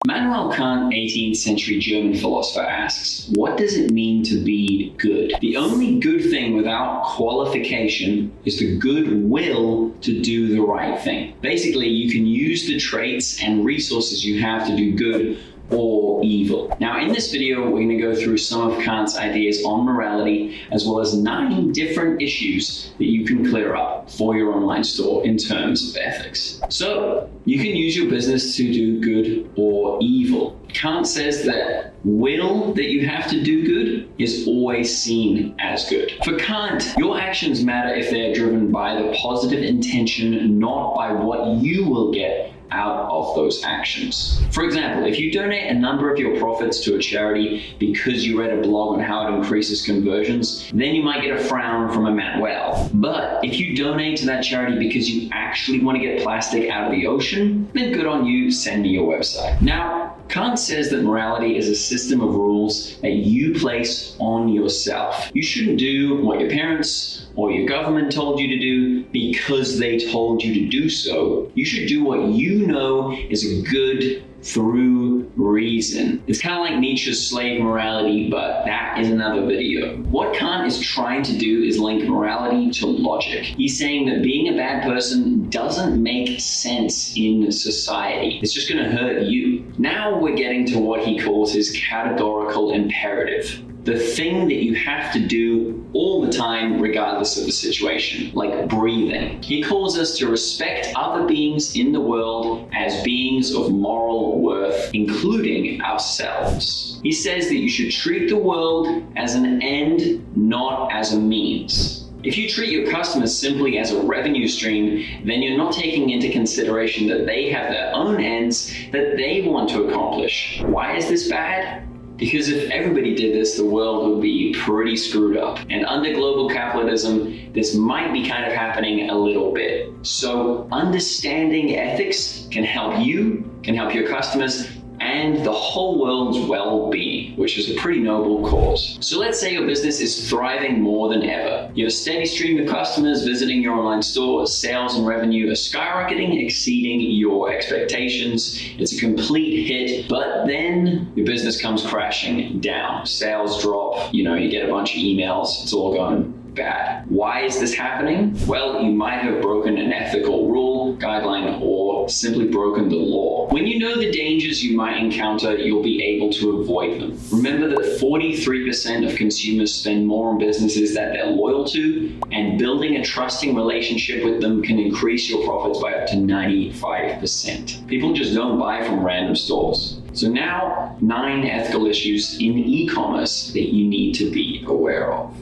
Immanuel Kant, 18th century German philosopher, asks, what does it mean to be good? The only good thing without qualification is the good will to do the right thing. Basically, you can use the traits and resources you have to do good or evil. Now, in this video, we're going to go through some of Kant's ideas on morality, as well as 9 different issues that you can clear up for your online store in terms of ethics. So, you can use your business to do good or evil. Kant says that will that you have to do good is always seen as good. For Kant, your actions matter if they're driven by the positive intention, not by what you will get out of those actions. For example, if you donate a number of your profits to a charity because you read a blog on how it increases conversions, then you might get a frown from Emmanuel. But if you donate to that charity because you actually want to get plastic out of the ocean, then good on you, send me your website. Now, Kant says that morality is a system of rules that you place on yourself. You shouldn't do what your parents or your government told you to do because they told you to do so. You should do what you know is a good through reason. It's kind of like Nietzsche's slave morality, but that is another video. What Kant is trying to do is link morality to logic. He's saying that being a bad person doesn't make sense in society. It's just going to hurt you. Now we're getting to what he calls his categorical imperative. The thing that you have to do all the time, regardless of the situation, like breathing. He calls us to respect other beings in the world as beings of moral worth, including ourselves. He says that you should treat the world as an end, not as a means. If you treat your customers simply as a revenue stream, then you're not taking into consideration that they have their own ends that they want to accomplish. Why is this bad? Because if everybody did this, the world would be pretty screwed up. And under global capitalism, this might be kind of happening a little bit. So understanding ethics can help you, can help your customers, and the whole world's well-being, which is a pretty noble cause. So let's say your business is thriving more than ever. You have a steady stream of customers visiting your online store, sales and revenue are skyrocketing, exceeding your expectations. It's a complete hit, but then your business comes crashing down. Sales drop, you get a bunch of emails, it's all going bad. Why is this happening? Well, you might have broken an ethical rule, guideline, or simply broken the law. When you know the dangers you might encounter, you'll be able to avoid them. Remember that 43% of consumers spend more on businesses that they're loyal to, and building a trusting relationship with them can increase your profits by up to 95%. People just don't buy from random stores. So now, 9 ethical issues in e-commerce that you need to be aware of.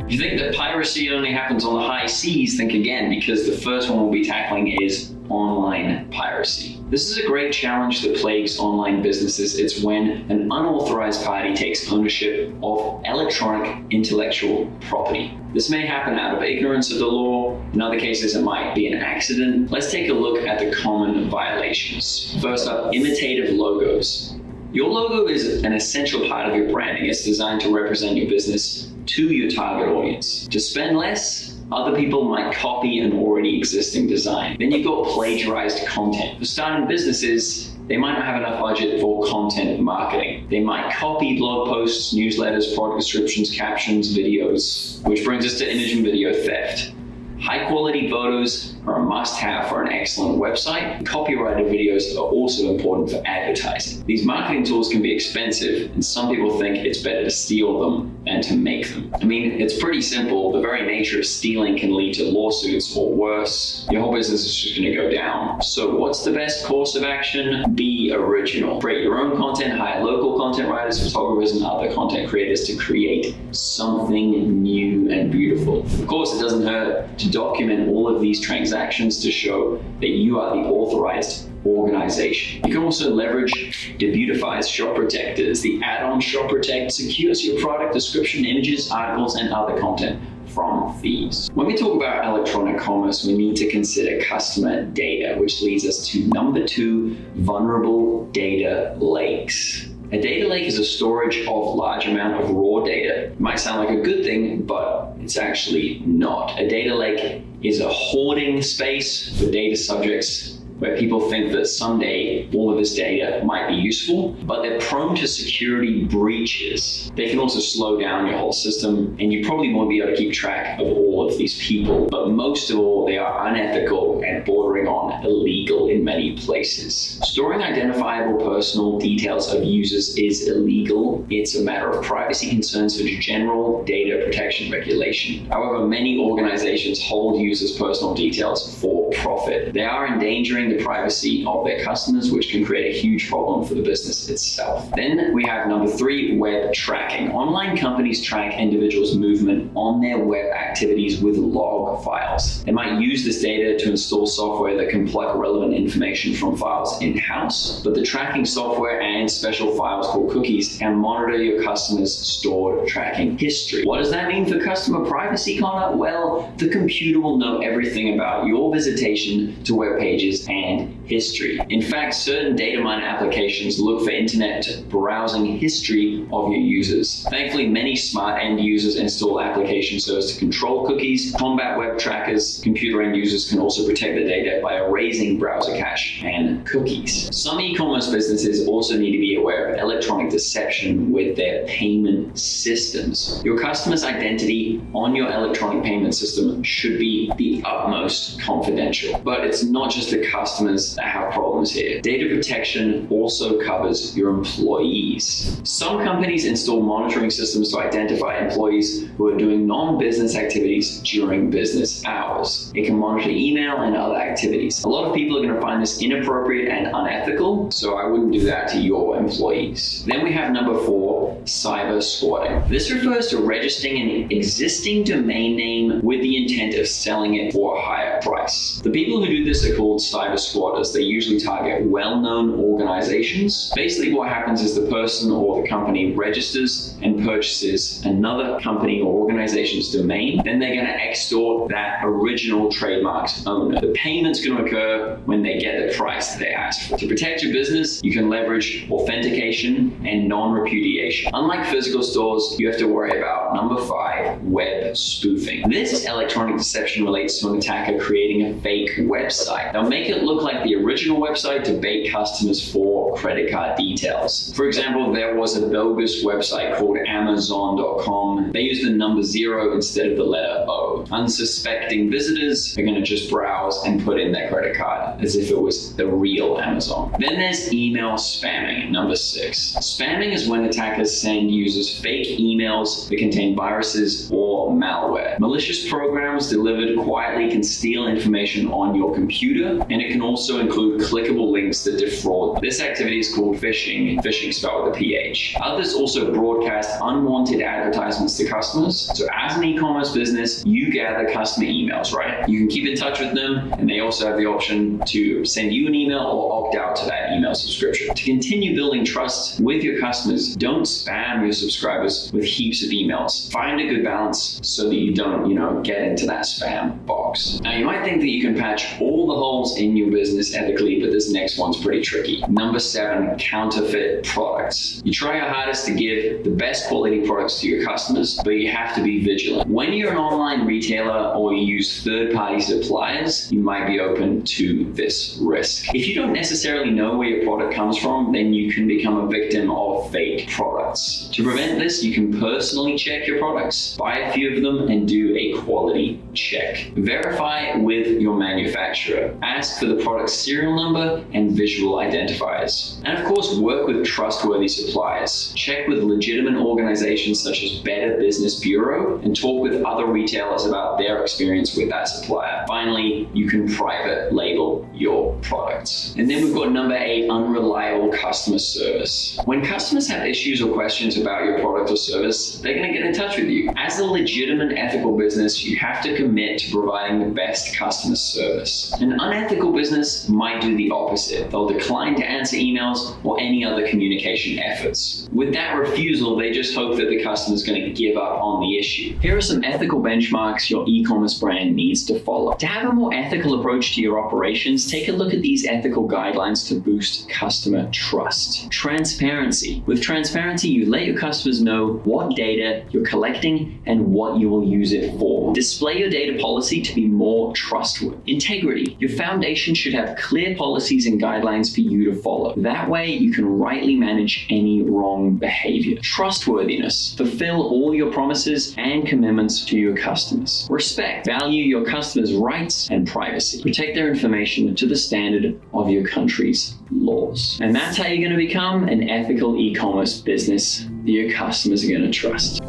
If you think that piracy only happens on the high seas, think again, because the first one we'll be tackling is online piracy. This is a great challenge that plagues online businesses. It's when an unauthorized party takes ownership of electronic intellectual property. This may happen out of ignorance of the law. In other cases, it might be an accident. Let's take a look at the common violations. First up, imitative logos. Your logo is an essential part of your branding. It's designed to represent your business to your target audience. To spend less, other people might copy an already existing design. Then you've got plagiarized content. For starting businesses, they might not have enough budget for content marketing. They might copy blog posts, newsletters, product descriptions, captions, videos, which brings us to image and video theft. High quality photos are a must-have for an excellent website. Copyrighted videos are also important for advertising. These marketing tools can be expensive, and some people think it's better to steal them than to make them. I mean, it's pretty simple. The very nature of stealing can lead to lawsuits, or worse, your whole business is just going to go down. So what's the best course of action? Be original. Create your own content, hire local content writers, photographers, and other content creators to create something new and beautiful. Of course, it doesn't hurt to document all of these transactions to show that you are the authorized organization. You can also leverage Debutify's shop protectors. The add-on shop protect secures your product description, images, articles, and other content from thieves. When we talk about electronic commerce, we need to consider customer data, which leads us to number 2, vulnerable data lakes. A data lake is a storage of large amount of raw data. It might sound like a good thing, but it's actually not. A data lake is a hoarding space for data subjects where people think that someday all of this data might be useful, but they're prone to security breaches. They can also slow down your whole system, and you probably won't be able to keep track of all of these people. But most of all, they are unethical and bordering on illegal in many places. Storing identifiable personal details of users is illegal. It's a matter of privacy concerns such as general data protection regulation. However, many organizations hold users' personal details for profit. They are endangering the privacy of their customers, which can create a huge problem for the business itself. Then we have number 3, web tracking. Online companies track individuals' movement on their web activities with log files. They might use this data to install software that can pluck relevant information from files in-house, but the tracking software and special files called cookies can monitor your customers' stored tracking history. What does that mean for customer privacy, Connor? Well, the computer will know everything about your visitation to web pages and history. In fact, certain data mine applications look for internet browsing history of your users. Thankfully, many smart end users install applications so as to control cookies, combat web trackers. Computer end users can also protect the data by erasing browser cache and cookies. Some e-commerce businesses also need to be aware of electronic deception with their payment systems. Your customer's identity on your electronic payment system should be the utmost confidential. But it's not just the customers that have problems here. Data protection also covers your employees. Some companies install monitoring systems to identify employees who are doing non-business activities during business hours. It can monitor email and other activities. A lot of people are going to find this inappropriate and unethical, so I wouldn't do that to your employees. Then we have number 4, cybersquatting. This refers to registering an existing domain name with the intent of selling it for a higher price. The people who do this are called cyber squatters. They usually target well-known organizations. Basically what happens is the person or the company registers and purchases another company or organization's domain. Then they're going to extort that original trademark's owner. The payment's going to occur when they get the price that they asked for. To protect your business, you can leverage authentication and non-repudiation. Unlike physical stores, you have to worry about number 5, web spoofing. This electronic deception relates to an attacker creating a fake website. They'll make it look like the original website to bait customers for credit card details. For example, there was a bogus website called Amazon.com. They used the number 0 instead of the letter O. Unsuspecting visitors are going to just browse and put in their credit card as if it was the real Amazon. Then there's email spamming, number 6. Spamming is when attackers send users fake emails that contain viruses or malware. Malicious programs delivered quietly can steal information on your computer, and it can also include clickable links that defraud. This activity is called phishing, phishing spelled with a PH. Others also broadcast unwanted advertisements to customers. So as an e-commerce business, you gather customer emails, right? You can keep in touch with them, and they also have the option to send you an email or opt out to that email subscription. To continue building trust with your customers, don't spam your subscribers with heaps of emails. Find a good balance so that you don't, get into that spam box. Now, you might think that you can patch all the holes in your business ethically, but this next one's pretty tricky. Number 7, counterfeit products. You try your hardest to give the best quality products to your customers, but you have to be vigilant. When you're an online retailer or you use third-party suppliers, you might be open to this risk. If you don't necessarily know where your product comes from, then you can become a victim of fake products. To prevent this, you can personally check your products, buy a few of them, and do a quality check. Verify with your manufacturer. Ask for the product's serial number and visual identifiers. And of course, work with trustworthy suppliers. Check with legitimate organizations such as Better Business Bureau and talk with other retailers about their experience with that supplier. Finally, you can private label your products. And then we've got number 8, unreliable customer service. When customers have issues or questions about your product or service, they're going to get in touch with you. As a legitimate ethical business, you have to commit to providing the best customer service. An unethical business might do the opposite. They'll decline to answer emails or any other communication efforts. With that refusal, they just hope that the customer is going to give up on the issue. Here are some ethical benchmarks your e-commerce brand needs to follow. To have a more ethical approach to your operations, take a look at these ethical guidelines to boost customer trust. Transparency. With transparency, you let your customers know what data you're collecting and what you will use it for. Display your data policy to be more trustworthy. Integrity. Your foundation should have clear policies and guidelines for you to follow. That way, you can rightly manage any wrong behavior. Trustworthiness. Fulfill all your promises and commitments to your customers. Respect. Value your customers' rights and privacy. Protect their information to the standard of your country's laws. And that's how you're going to become an ethical e-commerce business that your customers are going to trust.